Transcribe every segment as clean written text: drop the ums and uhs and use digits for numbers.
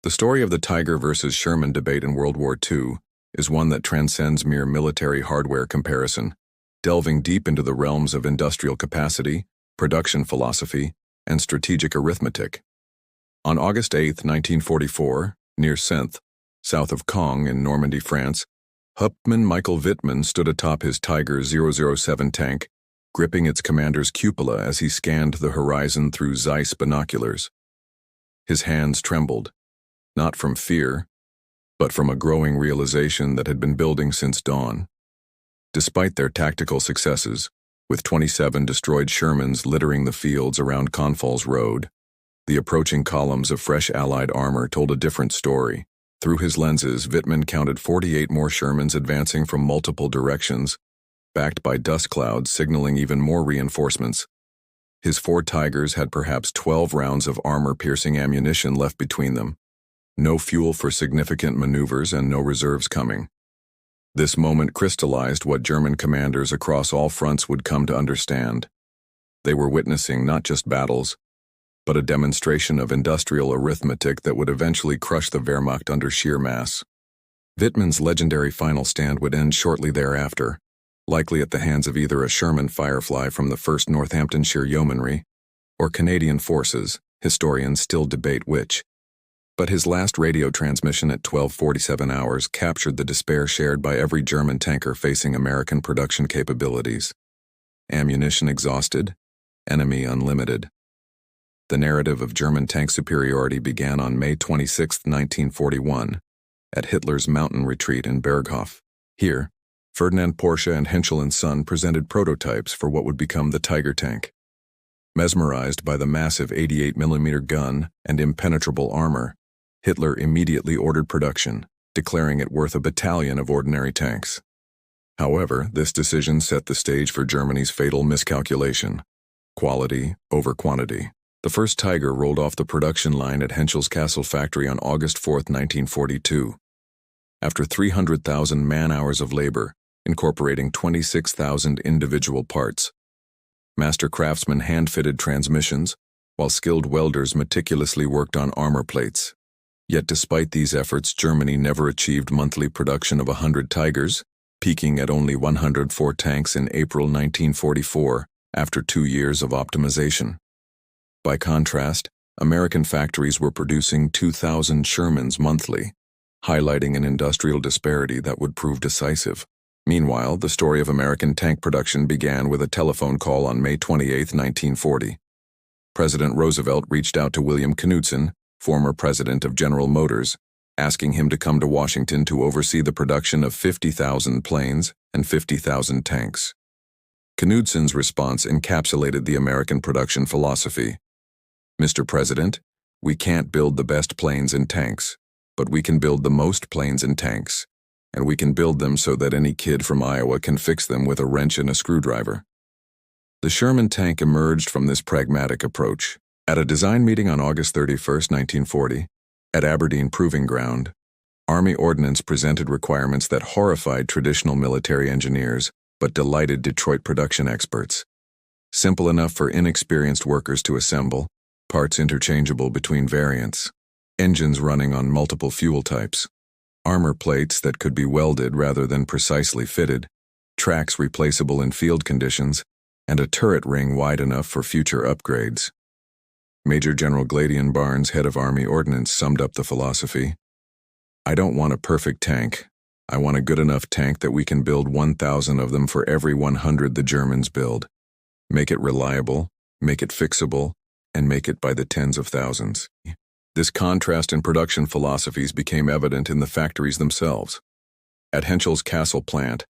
The story of the Tiger versus Sherman debate in World War II is one that transcends mere military hardware comparison, delving deep into the realms of industrial capacity, production philosophy, and strategic arithmetic. On August 8, 1944, near Saintes, south of Caen in Normandy, France, Hauptmann Michael Wittmann stood atop his Tiger 007 tank, gripping its commander's cupola as he scanned the horizon through Zeiss binoculars. His hands trembled, not from fear, but from a growing realization that had been building since dawn. Despite their tactical successes, with 27 destroyed Shermans littering the fields around Confalls Road, the approaching columns of fresh Allied armor told a different story. Through his lenses, Wittmann counted 48 more Shermans advancing from multiple directions, backed by dust clouds signaling even more reinforcements. His 4 Tigers had perhaps 12 rounds of armor-piercing ammunition left between them. No fuel for significant maneuvers and no reserves coming. This moment crystallized what German commanders across all fronts would come to understand. They were witnessing not just battles, but a demonstration of industrial arithmetic that would eventually crush the Wehrmacht under sheer mass. Wittmann's legendary final stand would end shortly thereafter, likely at the hands of either a Sherman Firefly from the 1st Northamptonshire Yeomanry or Canadian forces. Historians still debate which. But his last radio transmission at 12:47 hours captured the despair shared by every German tanker facing American production capabilities. Ammunition exhausted, enemy unlimited. The narrative of German tank superiority began on May 26, 1941, at Hitler's mountain retreat in Berghof. Here, Ferdinand Porsche and Henschel & Son presented prototypes for what would become the Tiger tank. Mesmerized by the massive 88mm gun and impenetrable armor, Hitler immediately ordered production, declaring it worth a battalion of ordinary tanks. However, this decision set the stage for Germany's fatal miscalculation: quality over quantity. The first Tiger rolled off the production line at Henschel's Castle factory on August 4, 1942. After 300,000 man-hours of labor, incorporating 26,000 individual parts, master craftsmen hand-fitted transmissions, while skilled welders meticulously worked on armor plates. Yet despite these efforts, Germany never achieved monthly production of 100 Tigers, peaking at only 104 tanks in April 1944 after 2 years of optimization. By contrast, American factories were producing 2,000 Shermans monthly, highlighting an industrial disparity that would prove decisive. Meanwhile, the story of American tank production began with a telephone call on May 28, 1940. President Roosevelt reached out to William Knudsen, former president of General Motors, asking him to come to Washington to oversee the production of 50,000 planes and 50,000 tanks. Knudsen's response encapsulated the American production philosophy. Mr. President, we can't build the best planes and tanks, but we can build the most planes and tanks, and we can build them so that any kid from Iowa can fix them with a wrench and a screwdriver. The Sherman tank emerged from this pragmatic approach. At a design meeting on August 31, 1940, at Aberdeen Proving Ground, Army Ordnance presented requirements that horrified traditional military engineers but delighted Detroit production experts. Simple enough for inexperienced workers to assemble, parts interchangeable between variants, engines running on multiple fuel types, armor plates that could be welded rather than precisely fitted, tracks replaceable in field conditions, and a turret ring wide enough for future upgrades. Major General Gladian Barnes, head of Army Ordnance, summed up the philosophy. I don't want a perfect tank. I want a good enough tank that we can build 1,000 of them for every 100 the Germans build. Make it reliable, make it fixable, and make it by the tens of thousands. This contrast in production philosophies became evident in the factories themselves. At Henschel's Castle plant,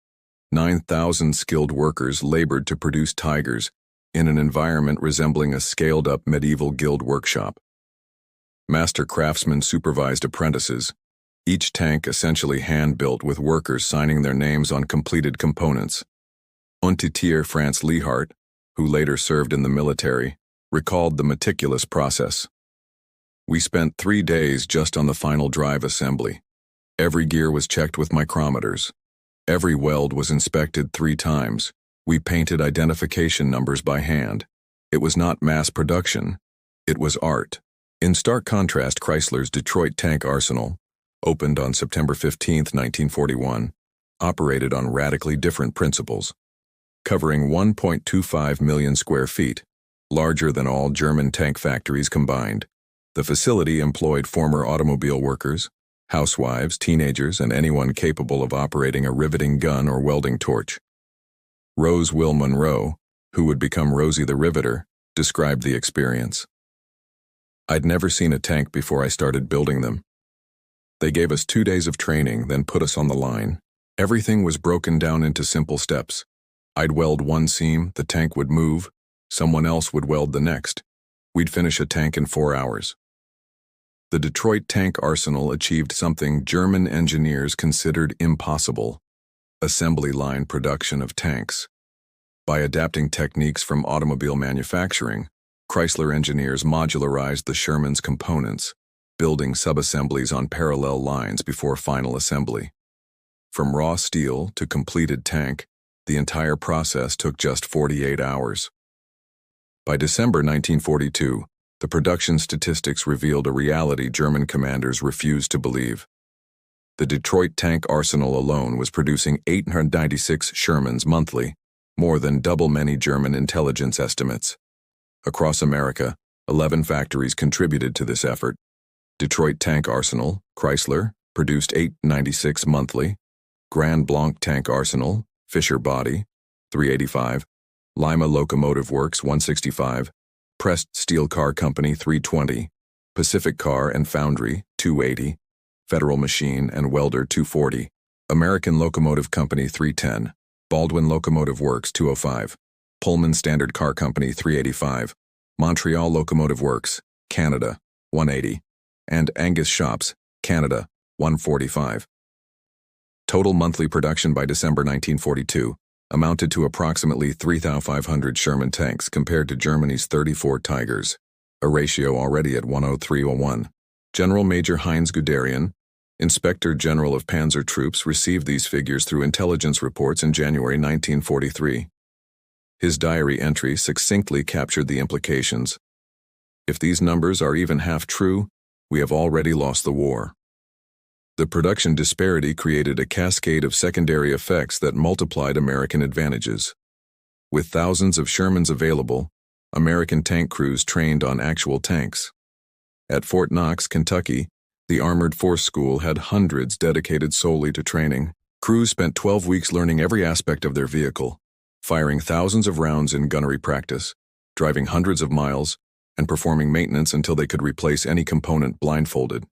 9,000 skilled workers labored to produce Tigers in an environment resembling a scaled-up medieval guild workshop. Master craftsmen supervised apprentices, each tank essentially hand-built with workers signing their names on completed components. Untertier Franz Lehart, who later served in the military, recalled the meticulous process. We spent 3 days just on the final drive assembly. Every gear was checked with micrometers. Every weld was inspected 3 times. We painted identification numbers by hand. It was not mass production. It was art. In stark contrast, Chrysler's Detroit Tank Arsenal, opened on September 15, 1941, operated on radically different principles. Covering 1.25 million square feet, larger than all German tank factories combined, the facility employed former automobile workers, housewives, teenagers, and anyone capable of operating a riveting gun or welding torch. Rose Will Monroe, who would become Rosie the Riveter, described the experience. "I'd never seen a tank before I started building them. They gave us 2 days of training, then put us on the line. Everything was broken down into simple steps. I'd weld one seam, the tank would move, someone else would weld the next. We'd finish a tank in 4 hours." The Detroit Tank Arsenal achieved something German engineers considered impossible: assembly line production of tanks. By adapting techniques from automobile manufacturing, Chrysler engineers modularized the Sherman's components, building subassemblies on parallel lines before final assembly. From raw steel to completed tank, the entire process took just 48 hours. By December 1942, the production statistics revealed a reality German commanders refused to believe. The Detroit Tank Arsenal alone was producing 896 Shermans monthly, more than double many German intelligence estimates. Across America, 11 factories contributed to this effort. Detroit Tank Arsenal, Chrysler, produced 896 monthly. Grand Blanc Tank Arsenal, Fisher Body, 385. Lima Locomotive Works, 165. Pressed Steel Car Company, 320. Pacific Car and Foundry, 280. Federal Machine and Welder, 240. American Locomotive Company, 310. Baldwin Locomotive Works, 205. Pullman Standard Car Company, 385. Montreal Locomotive Works, Canada, 180. And Angus Shops, Canada, 145. Total monthly production by December 1942 amounted to approximately 3,500 Sherman tanks compared to Germany's 34 Tigers, a ratio already at 103:1. General Major Heinz Guderian, Inspector General of Panzer Troops, received these figures through intelligence reports in January 1943. His diary entry succinctly captured the implications. "If these numbers are even half true, we have already lost the war." The production disparity created a cascade of secondary effects that multiplied American advantages. With thousands of Shermans available, American tank crews trained on actual tanks. At Fort Knox, Kentucky, the Armored Force School had hundreds dedicated solely to training. Crews spent 12 weeks learning every aspect of their vehicle, firing thousands of rounds in gunnery practice, driving hundreds of miles, and performing maintenance until they could replace any component blindfolded.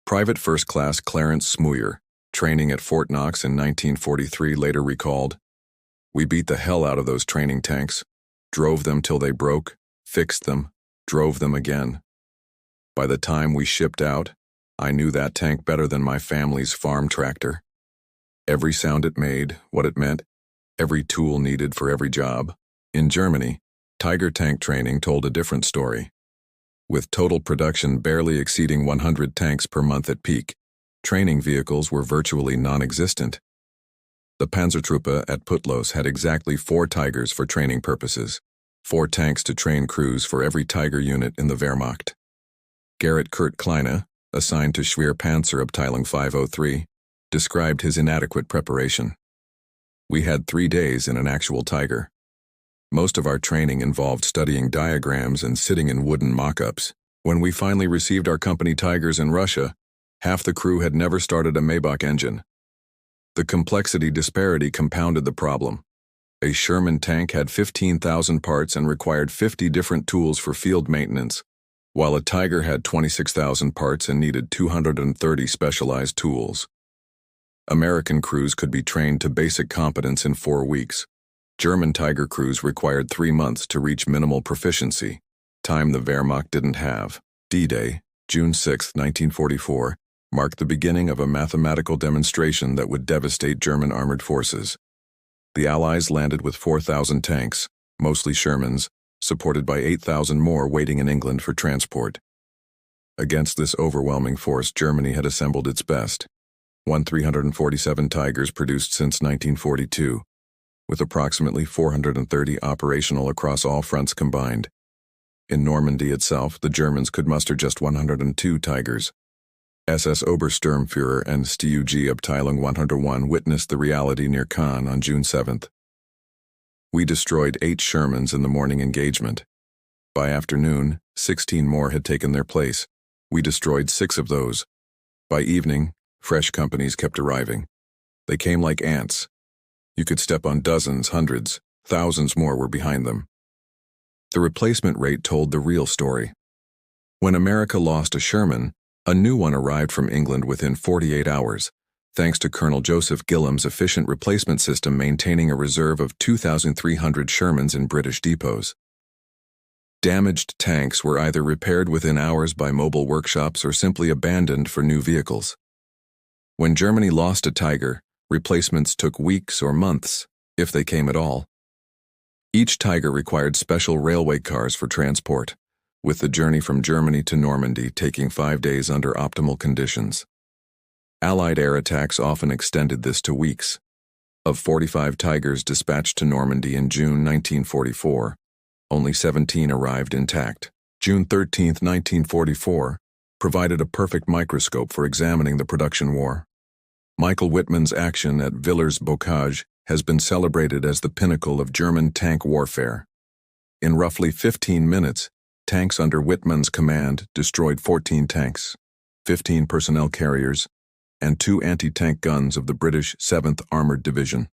Private First Class Clarence Smuyer, training at Fort Knox in 1943, later recalled, "We beat the hell out of those training tanks, drove them till they broke, fixed them, drove them again. By the time we shipped out, I knew that tank better than my family's farm tractor. Every sound it made, what it meant, every tool needed for every job." In Germany, Tiger tank training told a different story. With total production barely exceeding 100 tanks per month at peak, training vehicles were virtually non-existent. The Panzertruppe at Putlos had exactly 4 Tigers for training purposes, 4 tanks to train crews for every Tiger unit in the Wehrmacht. Gerrit Kurt Kleine, assigned to Schwerpanzerabteilung 503, described his inadequate preparation. "We had 3 days in an actual Tiger. Most of our training involved studying diagrams and sitting in wooden mock-ups. When we finally received our company Tigers in Russia, half the crew had never started a Maybach engine. The complexity disparity compounded the problem. A Sherman tank had 15,000 parts and required 50 different tools for field maintenance, while a Tiger had 26,000 parts and needed 230 specialized tools. American crews could be trained to basic competence in 4 weeks. German Tiger crews required 3 months to reach minimal proficiency, time the Wehrmacht didn't have. D-Day, June 6, 1944, marked the beginning of a mathematical demonstration that would devastate German armored forces. The Allies landed with 4,000 tanks, mostly Shermans, supported by 8,000 more waiting in England for transport. Against this overwhelming force, Germany had assembled its best. 347 Tigers produced since 1942, with approximately 430 operational across all fronts combined. In Normandy itself, the Germans could muster just 102 Tigers. SS Obersturmführer and Abteilung 101 witnessed the reality near Caen on June 7th. We destroyed 8 Shermans in the morning engagement. By afternoon, 16 more had taken their place. We destroyed 6 of those. By evening, fresh companies kept arriving. They came like ants. You could step on dozens, hundreds, thousands more were behind them. The replacement rate told the real story. When America lost a Sherman, a new one arrived from England within 48 hours, thanks to Colonel Joseph Gillam's efficient replacement system maintaining a reserve of 2,300 Shermans in British depots. Damaged tanks were either repaired within hours by mobile workshops or simply abandoned for new vehicles. When Germany lost a Tiger, replacements took weeks or months, if they came at all. Each Tiger required special railway cars for transport, with the journey from Germany to Normandy taking 5 days under optimal conditions. Allied air attacks often extended this to weeks. Of 45 Tigers dispatched to Normandy in June 1944, only 17 arrived intact. June 13, 1944, provided a perfect microscope for examining the production war. Michael Wittmann's action at Villers-Bocage has been celebrated as the pinnacle of German tank warfare. In roughly 15 minutes, tanks under Wittmann's command destroyed 14 tanks, 15 personnel carriers, and 2 anti-tank guns of the British 7th Armoured Division.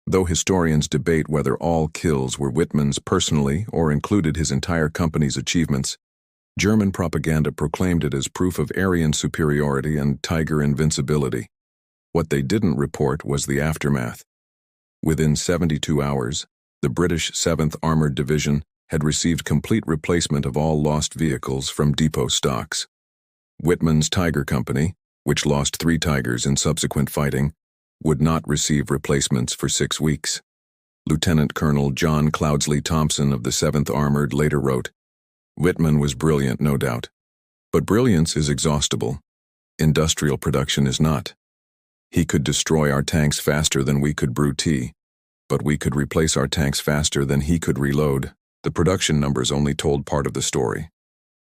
Though historians debate whether all kills were Wittmann's personally or included his entire company's achievements, German propaganda proclaimed it as proof of Aryan superiority and Tiger invincibility. What they didn't report was the aftermath. Within 72 hours, the British 7th Armoured Division had received complete replacement of all lost vehicles from depot stocks. Wittmann's Tiger Company, which lost 3 Tigers in subsequent fighting, would not receive replacements for 6 weeks. Lieutenant Colonel John Cloudsley Thompson of the 7th Armored later wrote, "Wittmann was brilliant, no doubt. But brilliance is exhaustible. Industrial production is not. He could destroy our tanks faster than we could brew tea, but we could replace our tanks faster than he could reload." The production numbers only told part of the story.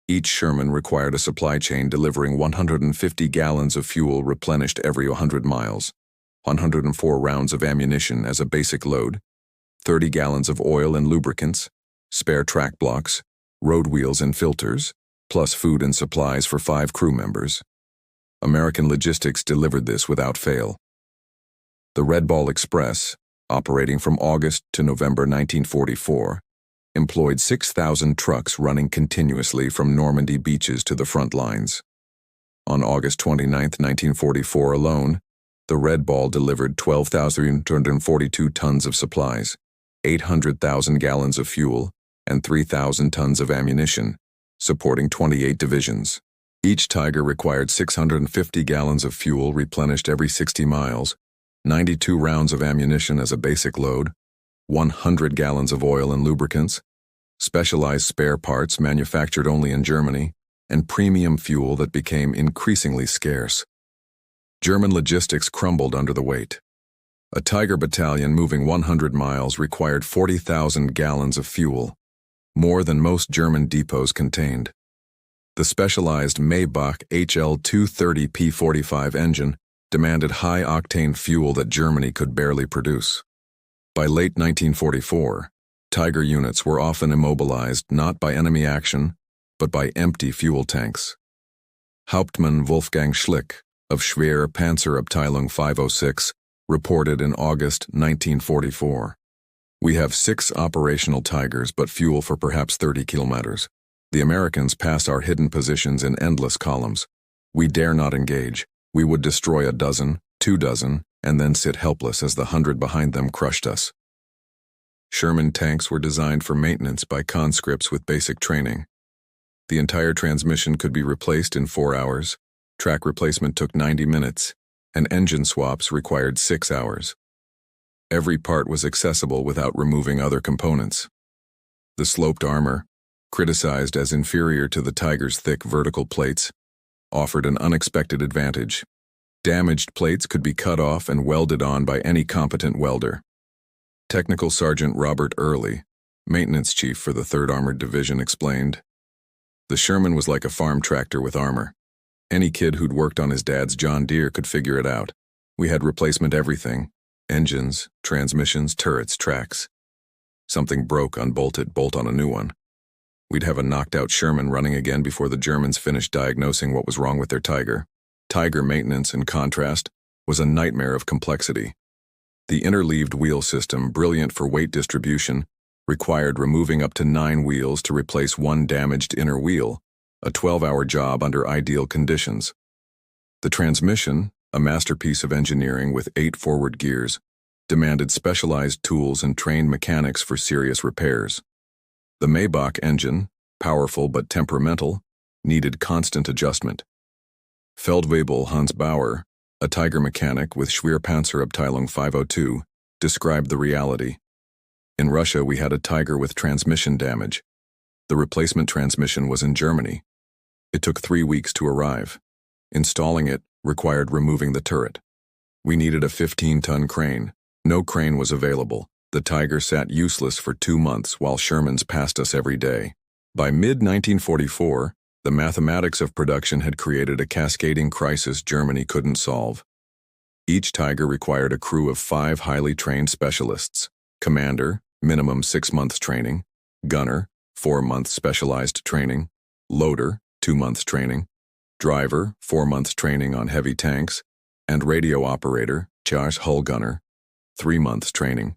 Each Sherman required a supply chain delivering 150 gallons of fuel replenished every 100 miles, 104 rounds of ammunition as a basic load, 30 gallons of oil and lubricants, spare track blocks, road wheels and filters, plus food and supplies for 5 crew members. American logistics delivered this without fail. The Red Ball Express, operating from August to November 1944, employed 6,000 trucks running continuously from Normandy beaches to the front lines. On August 29, 1944 alone, the Red Ball delivered 12,242 tons of supplies, 800,000 gallons of fuel, and 3,000 tons of ammunition, supporting 28 divisions. Each Tiger required 650 gallons of fuel replenished every 60 miles, 92 rounds of ammunition as a basic load, 100 gallons of oil and lubricants, specialized spare parts manufactured only in Germany, and premium fuel that became increasingly scarce. German logistics crumbled under the weight. A Tiger battalion moving 100 miles required 40,000 gallons of fuel, more than most German depots contained. The specialized Maybach HL-230 P45 engine demanded high-octane fuel that Germany could barely produce. By late 1944, Tiger units were often immobilized not by enemy action, but by empty fuel tanks. Hauptmann Wolfgang Schlick of Schwer Panzerabteilung 506 reported in August 1944, "We have 6 operational Tigers but fuel for perhaps 30 kilometers. The Americans pass our hidden positions in endless columns. We dare not engage. We would destroy a dozen, 2 dozen, and then sit helpless as the 100 behind them crushed us." Sherman tanks were designed for maintenance by conscripts with basic training. The entire transmission could be replaced in 4 hours, track replacement took 90 minutes, and engine swaps required 6 hours. Every part was accessible without removing other components. The sloped armor, criticized as inferior to the Tiger's thick vertical plates, offered an unexpected advantage. Damaged plates could be cut off and welded on by any competent welder. Technical Sergeant Robert Early, maintenance chief for the 3rd Armored Division, explained. The Sherman was like a farm tractor with armor. Any kid who'd worked on his dad's John Deere could figure it out. We had replacement everything: engines, transmissions, turrets, tracks. Something broke, unbolted, bolt on a new one. We'd have a knocked-out Sherman running again before the Germans finished diagnosing what was wrong with their Tiger. Tiger maintenance, in contrast, was a nightmare of complexity. The interleaved wheel system, brilliant for weight distribution, required removing up to 9 wheels to replace one damaged inner wheel, a 12-hour job under ideal conditions. The transmission, a masterpiece of engineering with 8 forward gears, demanded specialized tools and trained mechanics for serious repairs. The Maybach engine, powerful but temperamental, needed constant adjustment. Feldwebel Hans Bauer, a Tiger mechanic with Schwerpanzerabteilung 502, described the reality. In Russia, we had a Tiger with transmission damage. The replacement transmission was in Germany. It took 3 weeks to arrive. Installing it required removing the turret. We needed a 15-ton crane. No crane was available. The Tiger sat useless for 2 months while Shermans passed us every day. By mid-1944, the mathematics of production had created a cascading crisis Germany couldn't solve. Each Tiger required a crew of 5 highly trained specialists: commander, minimum 6 months training; gunner, 4 months specialized training; loader, 2 months training; driver, 4 months training on heavy tanks; and radio operator, Charge hull gunner, 3 months training.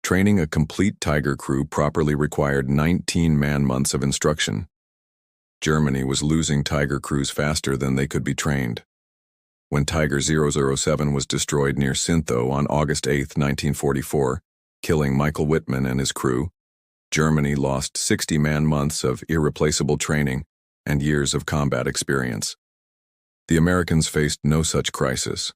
Training a complete Tiger crew properly required 19 man-months of instruction. Germany was losing Tiger crews faster than they could be trained. When Tiger 007 was destroyed near Sintho on August 8, 1944, killing Michael Wittmann and his crew, Germany lost 60 man-months of irreplaceable training and years of combat experience. The Americans faced no such crisis.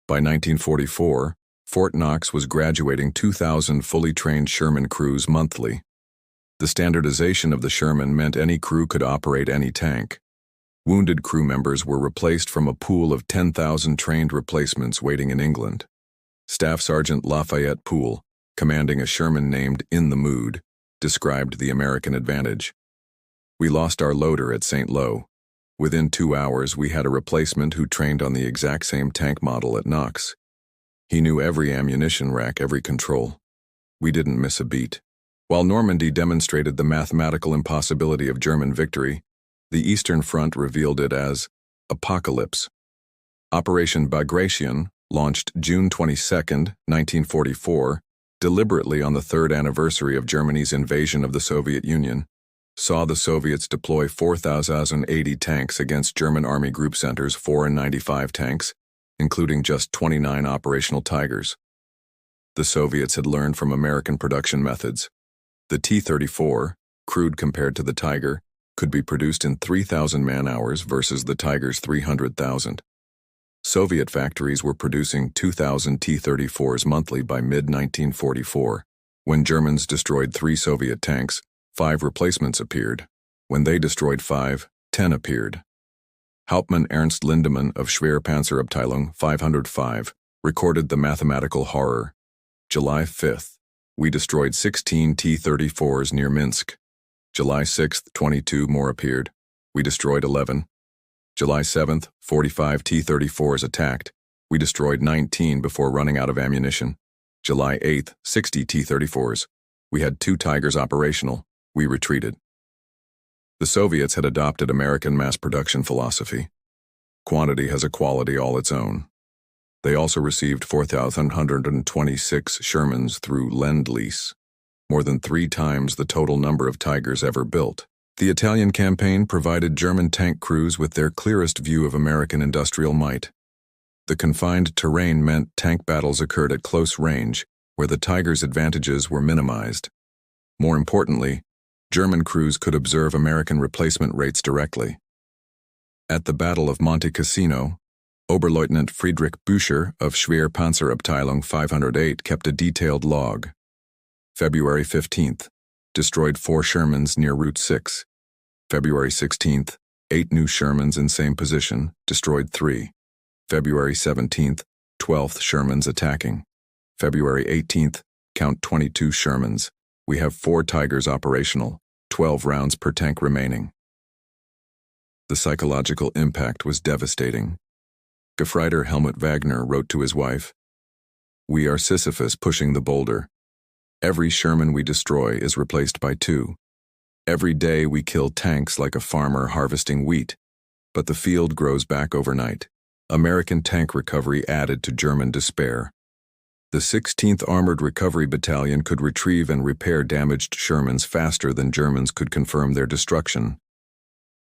By 1944, Fort Knox was graduating 2,000 fully trained Sherman crews monthly. The standardization of the Sherman meant any crew could operate any tank. Wounded crew members were replaced from a pool of 10,000 trained replacements waiting in England. Staff Sergeant Lafayette Poole, commanding a Sherman named In the Mood, described the American advantage. We lost our loader at St. Lo. Within 2 hours, we had a replacement who trained on the exact same tank model at Knox. He knew every ammunition rack, every control. We didn't miss a beat. While Normandy demonstrated the mathematical impossibility of German victory, the Eastern Front revealed it as apocalypse. Operation Bagration, launched June 22, 1944, deliberately on the 3rd anniversary of Germany's invasion of the Soviet Union, saw the Soviets deploy 4,080 tanks against German Army Group Center's 4 and 95 tanks, including just 29 operational Tigers. The Soviets had learned from American production methods. The T-34, crude compared to the Tiger, could be produced in 3,000 man-hours versus the Tiger's 300,000. Soviet factories were producing 2,000 T-34s monthly by mid-1944. When Germans destroyed 3 Soviet tanks, 5 replacements appeared. When they destroyed 5, 10 appeared. Hauptmann Ernst Lindemann of Schwerpanzerabteilung 505 recorded the mathematical horror. July 5th, we destroyed 16 T-34s near Minsk. July 6th, 22 more appeared. We destroyed 11. July 7th, 45 T-34s attacked. We destroyed 19 before running out of ammunition. July 8th, 60 T-34s. We had 2 Tigers operational. We retreated. The Soviets had adopted American mass production philosophy. Quantity has a quality all its own. They also received 4,126 Shermans through Lend-Lease, more than 3 times the total number of Tigers ever built. The Italian campaign provided German tank crews with their clearest view of American industrial might. The confined terrain meant tank battles occurred at close range, where the Tiger's advantages were minimized. More importantly, German crews could observe American replacement rates directly. At the Battle of Monte Cassino, Oberleutnant Friedrich Bücher of Schwerpanzerabteilung 508 kept a detailed log. February 15th, destroyed 4 Shermans near Route 6. February 16th, 8 new Shermans in same position, destroyed 3. February 17th, 12th Shermans attacking. February 18th, count 22 Shermans. We have 4 Tigers operational, 12 rounds per tank remaining. The psychological impact was devastating. Gefreiter Helmut Wagner wrote to his wife, "We are Sisyphus pushing the boulder. Every Sherman we destroy is replaced by 2. Every day we kill tanks like a farmer harvesting wheat, but the field grows back overnight." American tank recovery added to German despair. The 16th Armored Recovery Battalion could retrieve and repair damaged Shermans faster than Germans could confirm their destruction.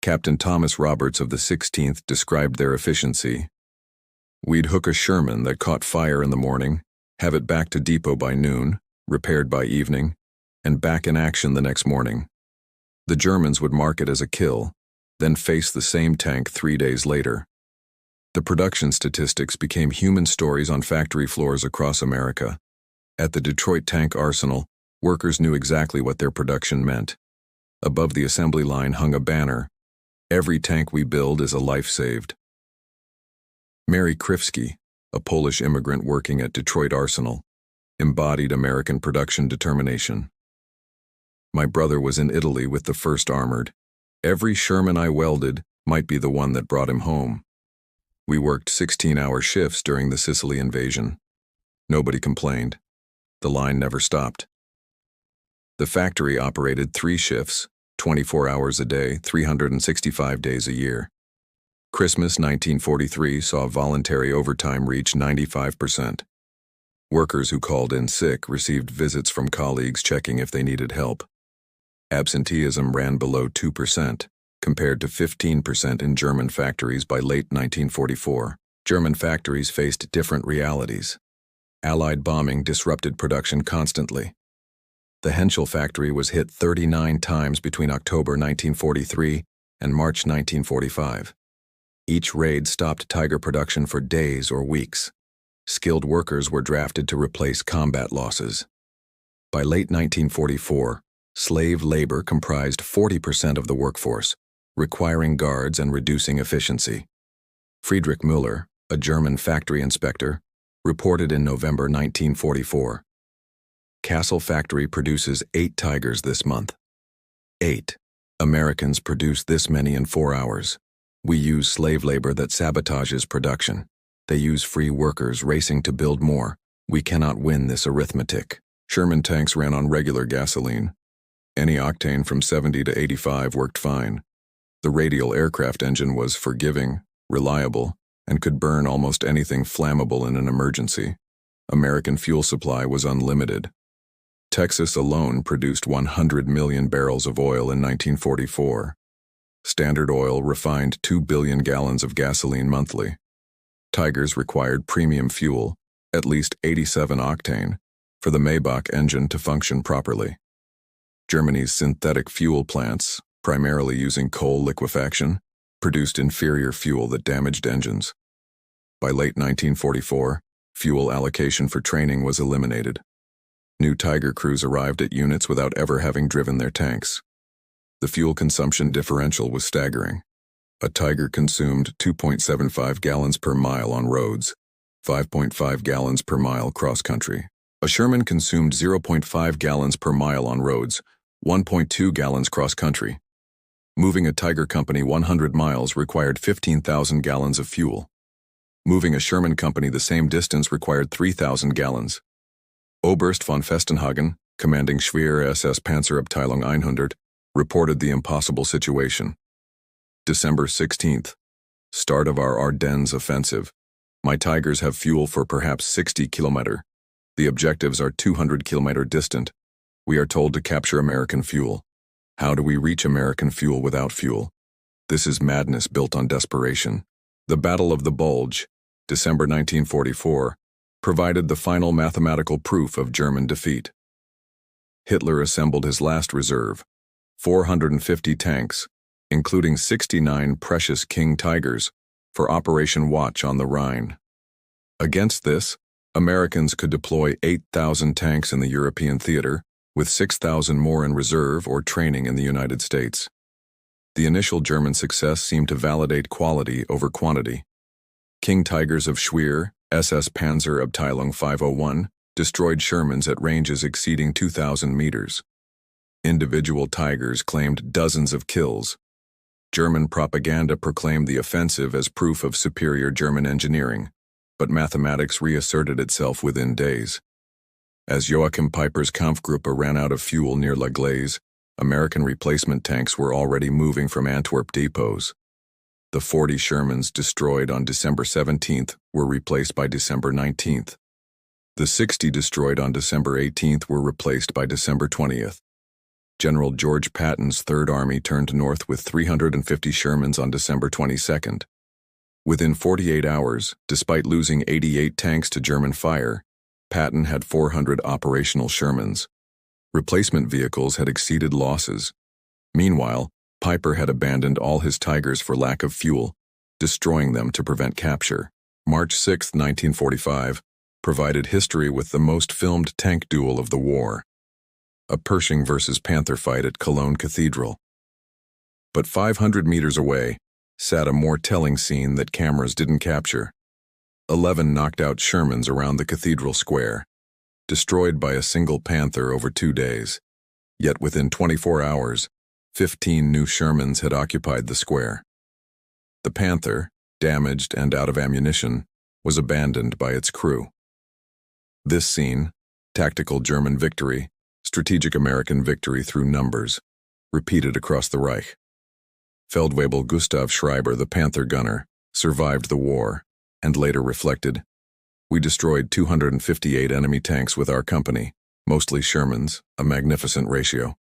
Captain Thomas Roberts of the 16th described their efficiency. "We'd hook a Sherman that caught fire in the morning, have it back to depot by noon, repaired by evening, and back in action the next morning. The Germans would mark it as a kill, then face the same tank 3 days later." The production statistics became human stories on factory floors across America. At the Detroit Tank Arsenal, workers knew exactly what their production meant. Above the assembly line hung a banner, "Every tank we build is a life saved." Mary Krivsky, a Polish immigrant working at Detroit Arsenal, embodied American production determination. "My brother was in Italy with the 1st Armored. Every Sherman I welded might be the one that brought him home. We worked 16-hour shifts during the Sicily invasion. Nobody complained. The line never stopped." The factory operated 3 shifts, 24 hours a day, 365 days a year. Christmas 1943 saw voluntary overtime reach 95%. Workers who called in sick received visits from colleagues checking if they needed help. Absenteeism ran below 2%, compared to 15% in German factories by late 1944. German factories faced different realities. Allied bombing disrupted production constantly. The Henschel factory was hit 39 times between October 1943 and March 1945. Each raid stopped Tiger production for days or weeks. Skilled workers were drafted to replace combat losses. By late 1944, slave labor comprised 40% of the workforce, requiring guards and reducing efficiency. Friedrich Müller, a German factory inspector, reported in November 1944, "Kassel factory produces 8 Tigers this month. 8. Americans produce this many in 4 hours. We use slave labor that sabotages production. They use free workers racing to build more. We cannot win this arithmetic." Sherman tanks ran on regular gasoline. Any octane from 70 to 85 worked fine. The radial aircraft engine was forgiving, reliable, and could burn almost anything flammable in an emergency. American fuel supply was unlimited. Texas alone produced 100 million barrels of oil in 1944. Standard Oil refined 2 billion gallons of gasoline monthly. Tigers required premium fuel, at least 87 octane, for the Maybach engine to function properly. Germany's synthetic fuel plants, primarily using coal liquefaction, produced inferior fuel that damaged engines. By late 1944, fuel allocation for training was eliminated. New Tiger crews arrived at units without ever having driven their tanks. The fuel consumption differential was staggering. A Tiger consumed 2.75 gallons per mile on roads, 5.5 gallons per mile cross-country. A Sherman consumed 0.5 gallons per mile on roads, 1.2 gallons cross-country. Moving a Tiger company 100 miles required 15,000 gallons of fuel. Moving a Sherman company the same distance required 3,000 gallons. Oberst von Festenhagen, commanding Schwer SS Panzerabteilung 100, reported the impossible situation. December 16th. Start of our Ardennes offensive. My Tigers have fuel for perhaps 60 kilometer. The objectives are 200 kilometer distant. We are told to capture American fuel. How do we reach American fuel without fuel? This is madness built on desperation. The Battle of the Bulge, December 1944, provided the final mathematical proof of German defeat. Hitler assembled his last reserve, 450 tanks, including 69 precious King Tigers, for Operation Watch on the Rhine. Against this, Americans could deploy 8,000 tanks in the European theater, with 6,000 more in reserve or training in the United States. The initial German success seemed to validate quality over quantity. King Tigers of Schwer, SS Panzerabteilung 501, destroyed Shermans at ranges exceeding 2,000 meters. Individual Tigers claimed dozens of kills. German propaganda proclaimed the offensive as proof of superior German engineering, but mathematics reasserted itself within days. As Joachim Peiper's Kampfgruppe ran out of fuel near La Glaise, American replacement tanks were already moving from Antwerp depots. The 40 Shermans destroyed on December 17th were replaced by December 19th. The 60 destroyed on December 18th were replaced by December 20th. General George Patton's Third Army turned north with 350 Shermans on December 22nd. Within 48 hours, despite losing 88 tanks to German fire, Patton had 400 operational Shermans. Replacement vehicles had exceeded losses. Meanwhile, Peiper had abandoned all his Tigers for lack of fuel, destroying them to prevent capture. March 6, 1945, provided history with the most filmed tank duel of the war. A Pershing versus Panther fight at Cologne Cathedral. But 500 meters away sat a more telling scene that cameras didn't capture. 11 knocked-out Shermans around the cathedral square, destroyed by a single Panther over 2 days. Yet within 24 hours, 15 new Shermans had occupied the square. The Panther, damaged and out of ammunition, was abandoned by its crew. This scene, tactical German victory, strategic American victory through numbers, repeated across the Reich. Feldwebel Gustav Schreiber, the Panther gunner, survived the war, and later reflected, "We destroyed 258 enemy tanks with our company, mostly Shermans, a magnificent ratio.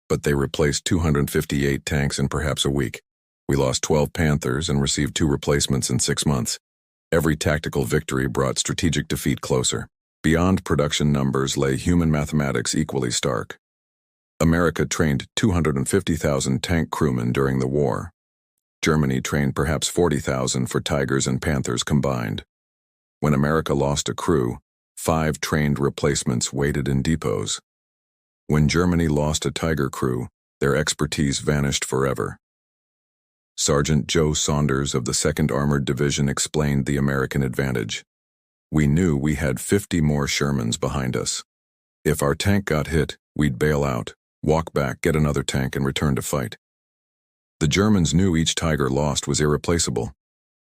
But they replaced 258 tanks in perhaps a week. We lost 12 Panthers and received 2 replacements in 6 months. Every tactical victory brought strategic defeat closer." Beyond production numbers lay human mathematics equally stark. America trained 250,000 tank crewmen during the war. Germany trained perhaps 40,000 for Tigers and Panthers combined. When America lost a crew, 5 trained replacements waited in depots. When Germany lost a Tiger crew, their expertise vanished forever. Sergeant Joe Saunders of the 2nd Armored Division explained the American advantage. "We knew we had 50 more Shermans behind us. If our tank got hit, we'd bail out, walk back, get another tank, and return to fight." The Germans knew each Tiger lost was irreplaceable.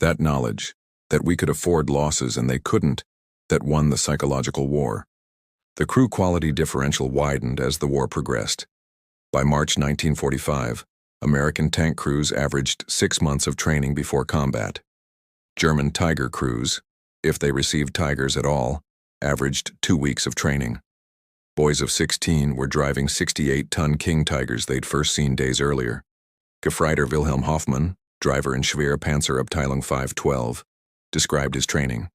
That knowledge, that we could afford losses and they couldn't, that won the psychological war. The crew quality differential widened as the war progressed. By March 1945, American tank crews averaged 6 months of training before combat. German Tiger crews, if they received Tigers at all, averaged 2 weeks of training. Boys of 16 were driving 68-ton King Tigers they'd first seen days earlier. Gefreiter Wilhelm Hoffmann, driver in Schwere Panzerabteilung 512, described his training.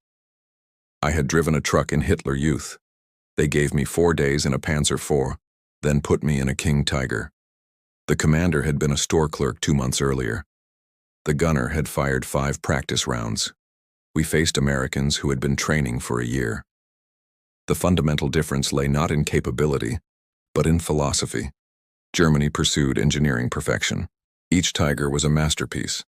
"I had driven a truck in Hitler Youth. They gave me 4 days in a Panzer IV, then put me in a King Tiger. The commander had been a store clerk 2 months earlier. The gunner had fired 5 practice rounds. We faced Americans who had been training for a year." The fundamental difference lay not in capability, but in philosophy. Germany pursued engineering perfection. Each Tiger was a masterpiece.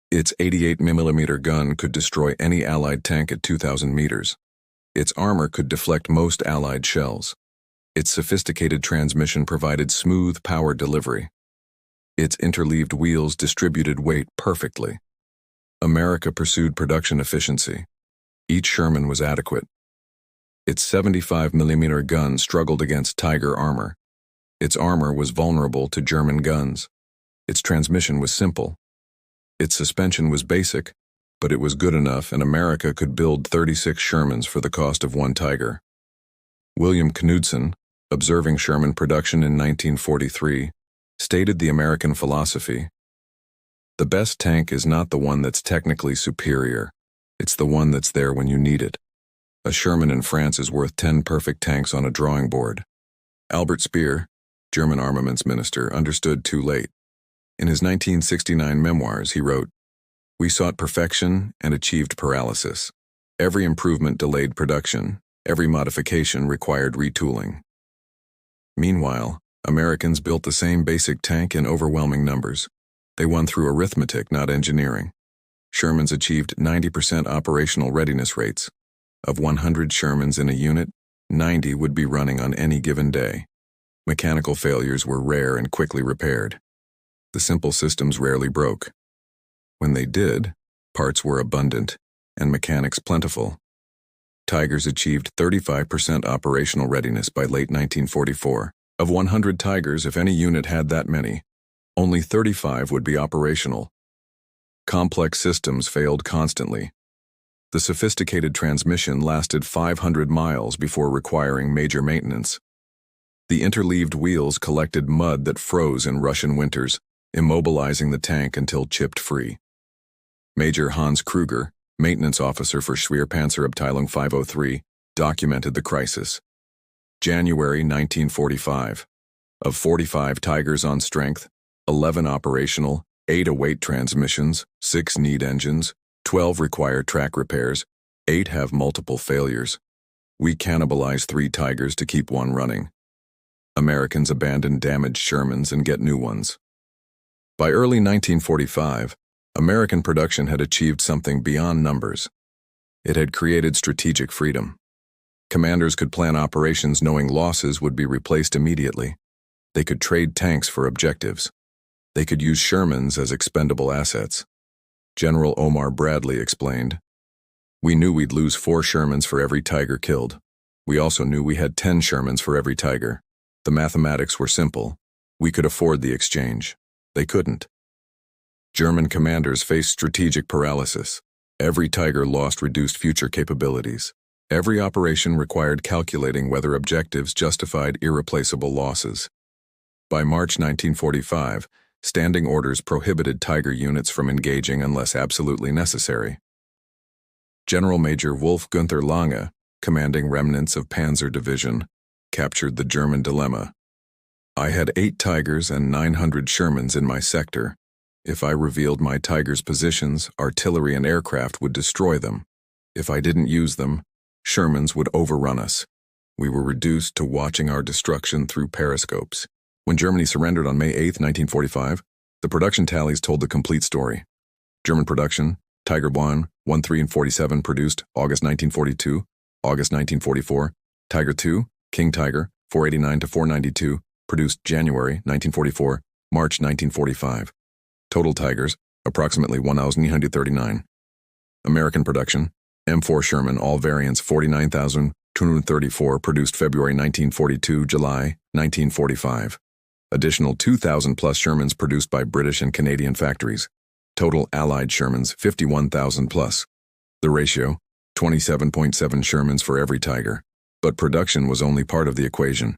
Its 88mm gun could destroy any Allied tank at 2,000 meters. Its armor could deflect most Allied shells. Its sophisticated transmission provided smooth power delivery. Its interleaved wheels distributed weight perfectly. America pursued production efficiency. Each Sherman was adequate. Its 75mm gun struggled against Tiger armor. Its armor was vulnerable to German guns. Its transmission was simple. Its suspension was basic, but it was good enough, and America could build 36 Shermans for the cost of 1 Tiger. William Knudsen, observing Sherman production in 1943, stated the American philosophy: "The best tank is not the one that's technically superior. It's the one that's there when you need it. A Sherman in France is worth 10 perfect tanks on a drawing board." Albert Speer, German armaments minister, understood too late. In his 1969 memoirs, he wrote, "We sought perfection and achieved paralysis. Every improvement delayed production. Every modification required retooling." Meanwhile, Americans built the same basic tank in overwhelming numbers. They won through arithmetic, not engineering. Shermans achieved 90% operational readiness rates. Of 100 Shermans in a unit, 90 would be running on any given day. Mechanical failures were rare and quickly repaired. The simple systems rarely broke. When they did, parts were abundant and mechanics plentiful. Tigers achieved 35% operational readiness by late 1944. Of 100 Tigers, if any unit had that many, only 35 would be operational. Complex systems failed constantly. The sophisticated transmission lasted 500 miles before requiring major maintenance. The interleaved wheels collected mud that froze in Russian winters, immobilizing the tank until chipped free. Major Hans Kruger, maintenance officer for Schwerpanzerabteilung 503, documented the crisis. January 1945. Of 45 Tigers on strength, 11 operational, 8 await transmissions, 6 need engines, 12 require track repairs, 8 have multiple failures. We cannibalize 3 Tigers to keep one running. Americans abandon damaged Shermans and get new ones. By early 1945, American production had achieved something beyond numbers. It had created strategic freedom. Commanders could plan operations knowing losses would be replaced immediately. They could trade tanks for objectives. They could use Shermans as expendable assets. General Omar Bradley explained, "We knew we'd lose 4 Shermans for every Tiger killed. We also knew we had 10 Shermans for every Tiger. The mathematics were simple. We could afford the exchange. They couldn't." German commanders faced strategic paralysis. Every Tiger lost reduced future capabilities. Every operation required calculating whether objectives justified irreplaceable losses. By March 1945, standing orders prohibited Tiger units from engaging unless absolutely necessary. General Major Wolf Günther Lange, commanding remnants of Panzer Division, captured the German dilemma. "I had 8 Tigers and 900 Shermans in my sector. If I revealed my Tigers' positions, artillery and aircraft would destroy them. If I didn't use them, Shermans would overrun us. We were reduced to watching our destruction through periscopes." When Germany surrendered on May 8, 1945, the production tallies told the complete story. German production, Tiger 1, 13 and 47 produced August 1942, August 1944, Tiger 2, King Tiger, 489 to 492, produced January 1944, March 1945. Total Tigers, approximately 1,939. American production, M4 Sherman, all variants 49,234, produced February 1942, July 1945. Additional 2,000-plus Shermans produced by British and Canadian factories. Total Allied Shermans, 51,000-plus. The ratio, 27.7 Shermans for every Tiger. But production was only part of the equation.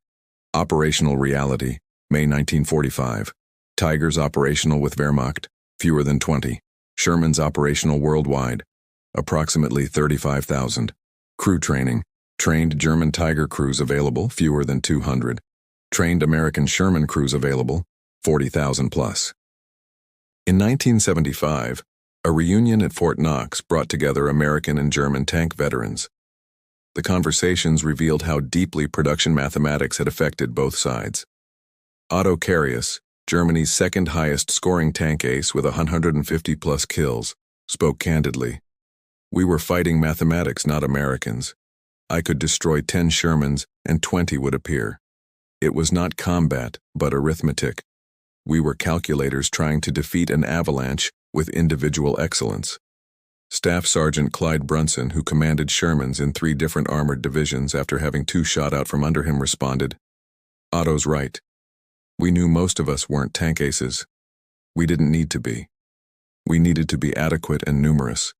Operational reality, May 1945. Tigers operational with Wehrmacht, fewer than 20. Shermans operational worldwide, approximately 35,000. Crew training, trained German Tiger crews available, fewer than 200. Trained American Sherman crews available, 40,000 plus. In 1975, a reunion at Fort Knox brought together American and German tank veterans. The conversations revealed how deeply production mathematics had affected both sides. Otto Carius, Germany's second highest scoring tank ace with 150-plus kills, spoke candidly. "We were fighting mathematics, not Americans. I could destroy 10 Shermans and 20 would appear. It was not combat, but arithmetic. We were calculators trying to defeat an avalanche with individual excellence." Staff Sergeant Clyde Brunson, who commanded Shermans in 3 different armored divisions after having 2 shot out from under him, responded, "Otto's right. We knew most of us weren't tank aces. We didn't need to be. We needed to be adequate and numerous.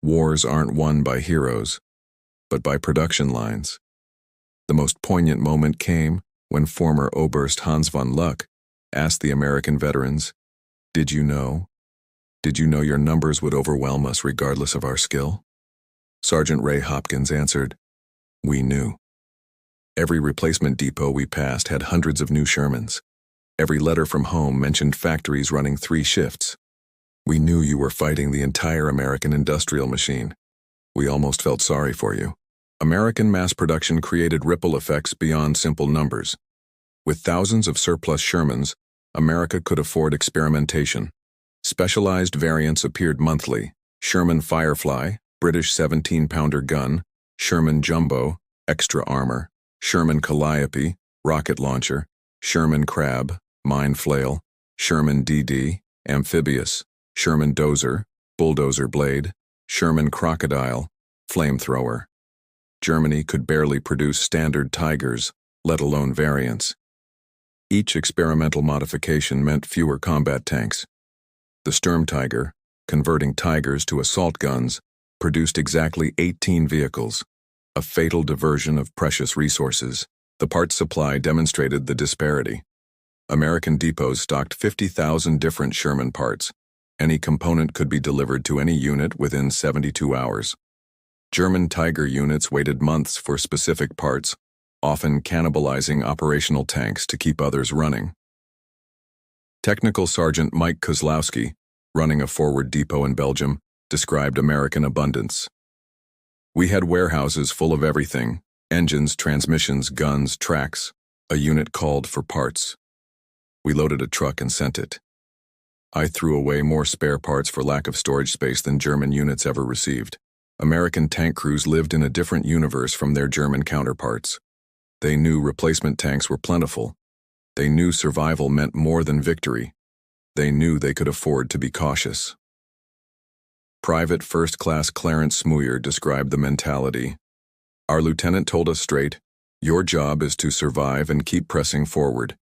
Wars aren't won by heroes, but by production lines." The most poignant moment came when former Oberst Hans von Luck asked the American veterans, Did you know your numbers would overwhelm us regardless of our skill?" Sergeant Ray Hopkins answered, "We knew." Every replacement depot we passed had hundreds of new Shermans. Every letter from home mentioned factories running 3 shifts. "We knew you were fighting the entire American industrial machine. We almost felt sorry for you." American mass production created ripple effects beyond simple numbers. With thousands of surplus Shermans, America could afford experimentation. Specialized variants appeared monthly: Sherman Firefly, British 17-pounder gun; Sherman Jumbo, extra armor; Sherman Calliope, rocket launcher; Sherman crab, mine flail, Sherman DD, amphibious, Sherman dozer, bulldozer blade, Sherman crocodile, flamethrower. Germany could barely produce standard Tigers, let alone variants. Each experimental modification meant fewer combat tanks. The Sturmtiger, converting Tigers to assault guns, produced exactly 18 vehicles, a fatal diversion of precious resources. The parts supply demonstrated the disparity. American depots stocked 50,000 different Sherman parts. Any component could be delivered to any unit within 72 hours. German Tiger units waited months for specific parts, often cannibalizing operational tanks to keep others running. Technical Sergeant Mike Kozlowski, running a forward depot in Belgium, described American abundance. "We had warehouses full of everything: engines, transmissions, guns, tracks. A unit called for parts. We loaded a truck and sent it. I threw away more spare parts for lack of storage space than German units ever received." American tank crews lived in a different universe from their German counterparts. They knew replacement tanks were plentiful. They knew survival meant more than victory. They knew they could afford to be cautious. Private First Class Clarence Smuyer described the mentality. "Our lieutenant told us straight, 'Your job is to survive and keep pressing forward.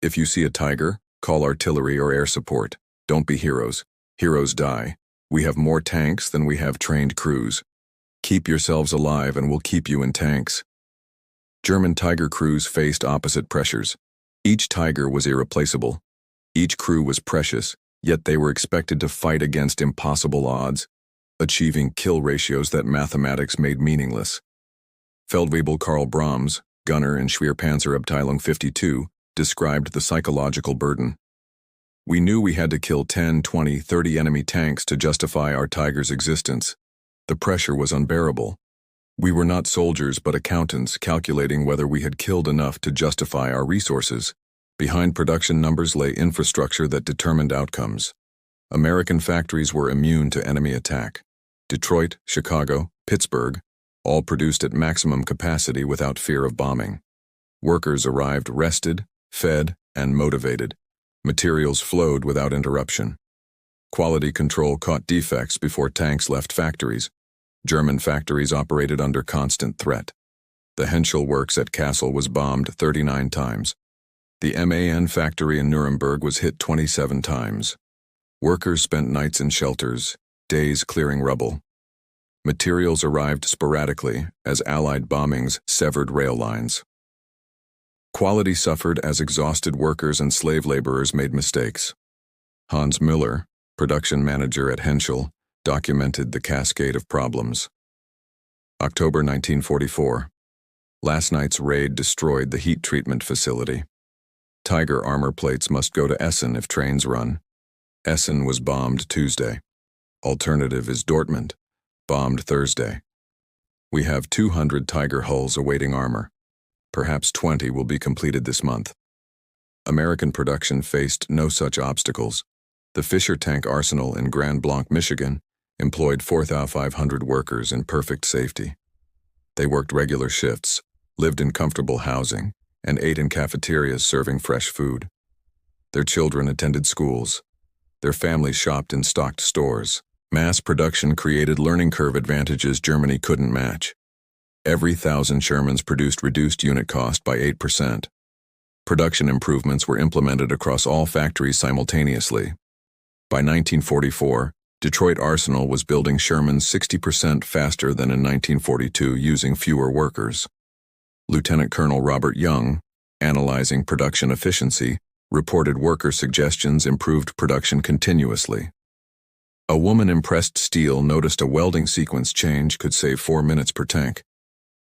If you see a Tiger, call artillery or air support. Don't be heroes. Heroes die. We have more tanks than we have trained crews. Keep yourselves alive and we'll keep you in tanks." German Tiger crews faced opposite pressures. Each Tiger was irreplaceable. Each crew was precious, yet they were expected to fight against impossible odds, achieving kill ratios that mathematics made meaningless. Feldwebel Karl Brahms, gunner in Schwerpanzerabteilung 52, described the psychological burden. "We knew we had to kill 10, 20, 30 enemy tanks to justify our Tiger's existence. The pressure was unbearable. We were not soldiers but accountants calculating whether we had killed enough to justify our resources. Behind production numbers lay infrastructure that determined outcomes. American factories were immune to enemy attack. Detroit, Chicago, Pittsburgh, all produced at maximum capacity without fear of bombing. Workers arrived rested, fed, and motivated. Materials flowed without interruption. Quality control caught defects before tanks left factories. German factories operated under constant threat. The Henschel works at Kassel was bombed 39 times. The MAN factory in Nuremberg was hit 27 times. Workers spent nights in shelters, days clearing rubble. Materials arrived sporadically as Allied bombings severed rail lines. Quality suffered as exhausted workers and slave laborers made mistakes. Hans Müller, production manager at Henschel, documented the cascade of problems. October 1944. Last night's raid destroyed the heat treatment facility. Tiger armor plates must go to Essen if trains run. Essen was bombed Tuesday. Alternative is Dortmund, bombed Thursday. We have 200 Tiger hulls awaiting armor. Perhaps 20 will be completed this month. American production faced no such obstacles. The Fisher Tank Arsenal in Grand Blanc, Michigan, employed 4,500 workers in perfect safety. They worked regular shifts, lived in comfortable housing, and ate in cafeterias serving fresh food. Their children attended schools. Their families shopped in stocked stores. Mass production created learning curve advantages Germany couldn't match. Every 1,000 Shermans produced reduced unit cost by 8%. Production improvements were implemented across all factories simultaneously. By 1944, Detroit Arsenal was building Shermans 60% faster than in 1942 using fewer workers. Lieutenant Colonel Robert Young, analyzing production efficiency, reported worker suggestions improved production continuously. A woman in pressed steel noticed a welding sequence change could save 4 minutes per tank.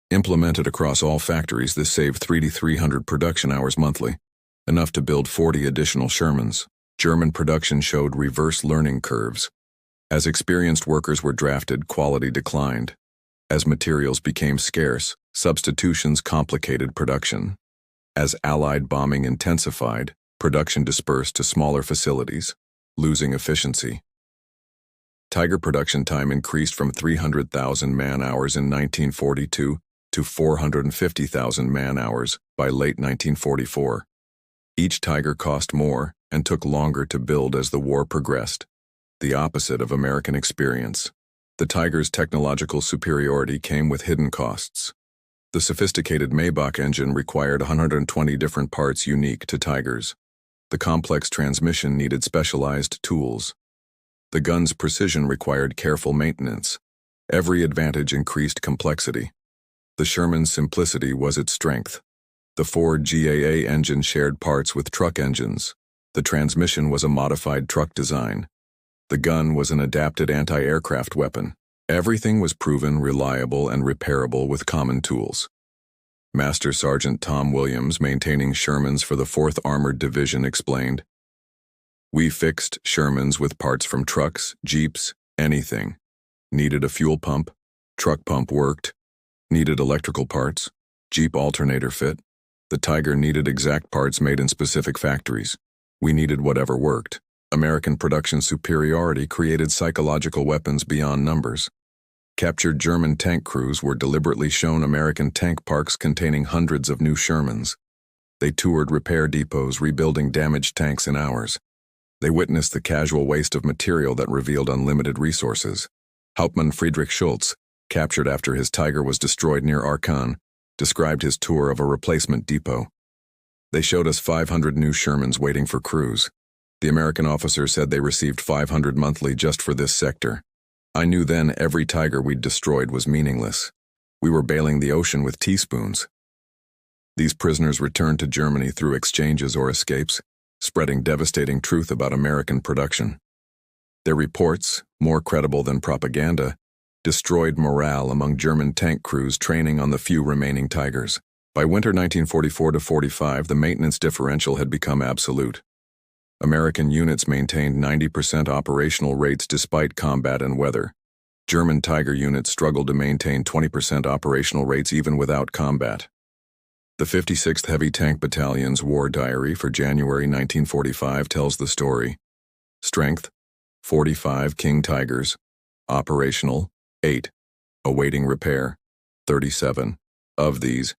Implemented across all factories, this saved 3,300 production hours monthly, enough to build 40 additional Shermans. German production showed reverse learning curves. As experienced workers were drafted, quality declined. As materials became scarce, substitutions complicated production. As Allied bombing intensified, production dispersed to smaller facilities, losing efficiency. Tiger production time increased from 300,000 man-hours in 1942 to 450,000 man-hours by late 1944. Each Tiger cost more and took longer to build as the war progressed. The opposite of American experience. The Tiger's technological superiority came with hidden costs. The sophisticated Maybach engine required 120 different parts unique to Tigers. The complex transmission needed specialized tools. The gun's precision required careful maintenance. Every advantage increased complexity. The Sherman's simplicity was its strength. The Ford GAA engine shared parts with truck engines. The transmission was a modified truck design. The gun was an adapted anti-aircraft weapon. Everything was proven reliable and repairable with common tools. Master Sergeant Tom Williams, maintaining Shermans for the 4th Armored Division, explained, "We fixed Shermans with parts from trucks, jeeps, anything. Needed a fuel pump, truck pump worked. Needed electrical parts, jeep alternator fit. The Tiger needed exact parts made in specific factories. We needed whatever worked." American production superiority created psychological weapons beyond numbers. Captured German tank crews were deliberately shown American tank parks containing hundreds of new Shermans. They toured repair depots rebuilding damaged tanks in hours. They witnessed the casual waste of material that revealed unlimited resources. Hauptmann Friedrich Schultz, captured after his Tiger was destroyed near Aachen, described his tour of a replacement depot. "They showed us 500 new Shermans waiting for crews. The American officer said they received 500 monthly just for this sector. I knew then every Tiger we'd destroyed was meaningless. We were bailing the ocean with teaspoons." These prisoners returned to Germany through exchanges or escapes, spreading devastating truth about American production. Their reports, more credible than propaganda, destroyed morale among German tank crews training on the few remaining Tigers. By winter 1944-45, the maintenance differential had become absolute. American units maintained 90% operational rates despite combat and weather. German Tiger units struggled to maintain 20% operational rates even without combat. The 56th Heavy Tank Battalion's War Diary for January 1945 tells the story. Strength: 45 King Tigers. Operational: 8. Awaiting repair: 37. Of these,